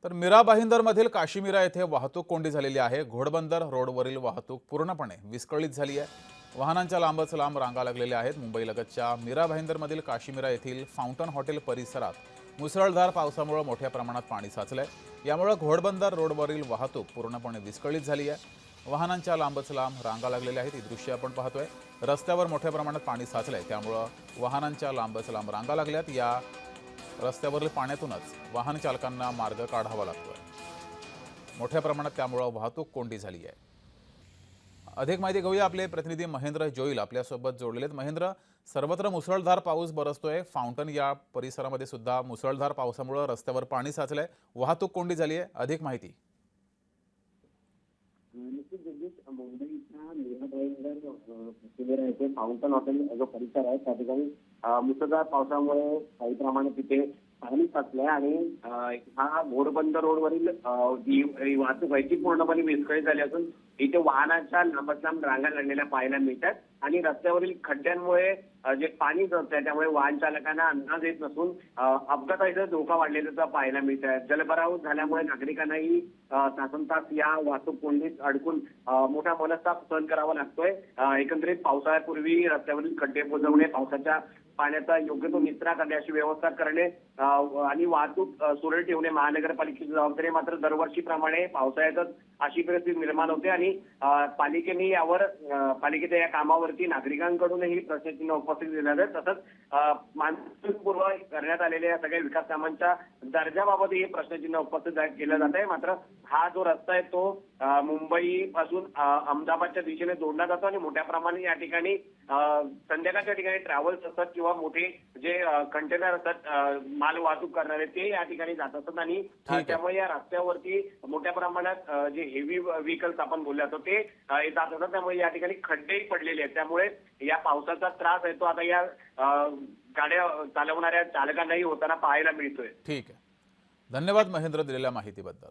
तर मीरा भाईंदरमधील काशीमीरा येथे वाहतूक कोंडी झालेली आहे। घोडबंदर रोडवरील वाहतूक पूर्णपणे विस्कळीत झाली आहे। वाहनांच्या लांबच लांब रांगा लागलेल्या आहेत। मुंबईलगतच्या मीरा भाईंदरमधील काशीमीरा येथील फाउंटन हॉटेल परिसरात मुसळधार पावसामुळे मोठ्या प्रमाणात पाणी साचलंय। यामुळे घोडबंदर रोडवरील वाहतूक पूर्णपणे विस्कळीत झाली आहे। वाहनांच्या लांबच लांब रांगा लागलेल्या आहेत। ही दृश्य आपण पाहतोय। रस्त्यावर मोठ्या प्रमाणात पाणी साचलंय, त्यामुळे वाहनांच्या लांबच लांब रांगा लागल्यात। या रस्त्यावरील पाण्यातूनच वाहन चालकांना मार्ग काढावा लागतोय। मोठ्या प्रमाणात त्यामुळे वाहतूक कोंडी झाली आहे। अधिक माहिती घेऊया, आपले प्रतिनिधी महेंद्र जोईल आपल्यासोबत जोडलेले आहेत। महेंद्र, सर्वत्र मुसळधार पाऊस बरसतोय। फाउंटन या परिसरामध्ये सुद्धा मुसळधार पावसामुळे रस्त्यावर पाणी साचलंय, वाहतूक कोंडी झाली आहे। अधिक माहिती। निश्चित जगदीश, मुंबईच्या मीरा भाईंदर येथे फाउंटन हॉटेल जो परिसर आहे त्या ठिकाणी मुसळधार पावसामुळे काही प्रमाणात तिथे पाणी साचलंय आणि हा घोडबंदर रोडवरील जी वाहतूक आहे ती पूर्णपणे विस्कळीत झाली असून इथे वाहनाच्या लांबच लांब रांगा लागलेल्या पाहायला मिळतात आणि रस्त्यावरील खड्ड्यांमुळे जे पाणी गळतंय त्यामुळे वाहन चालकांना अंदाज येत नसून अपघाताचा धोका वाढलेला पाहायला मिळत आहे। जलभराव झाल्यामुळे नागरिकांनाही तासनतास या वाहतूक कोंडीत अडकून मोठा मनस्ताप सहन करावा लागतोय। एकंदरीत पावसाळ्यापूर्वी रस्त्यावरील खड्डे बुजवणे, पावसाच्या पाण्याचा योग्य तो निचरा करण्याची व्यवस्था करणे आणि वाहतूक सुरळीत ठेवणे महानगरपालिकेची जबाबदारी। मात्र दरवर्षीप्रमाणे पावसाळ्यातच अशी परिस्थिती निर्माण होते आणि पालिकेने यावर पालिकेच्या या कामावरती नागरिकांकडूनही प्रश्नचिन्ह उपस्थित केले जाते। तसंच मान्सूनपूर्व करण्यात आलेल्या सगळ्या विकास कामांच्या दर्जाबाबतही प्रश्नचिन्ह उपस्थित केलं जात आहे। मात्र हा जो रस्ता आहे तो मुंबई पासून अहमदाबादच्या दिशेने जोडला जातो आणि मोठ्या प्रमाणात या ठिकाणी संध्याकाळच्या ठिकाणी ट्रॅव्हल्स असतात किंवा मोठे जे कंटेनर असतात माल वाहतूक करणारे ते या ठिकाणी जात असतात आणि त्यामुळे या रस्त्यावरती मोठ्या प्रमाणात जे हेवी व्हेकल्स आपण बोलले जातो ते जात असतात। त्यामुळे या ठिकाणी खड्डेही पडलेले आहेत। त्यामुळे या पावसाचा त्रास आहे तो आता या गाड्या चालवणाऱ्या चालकांनाही होताना पाहायला मिळतोय। ठीक आहे, धन्यवाद महेंद्र दिलेल्या माहितीबद्दल।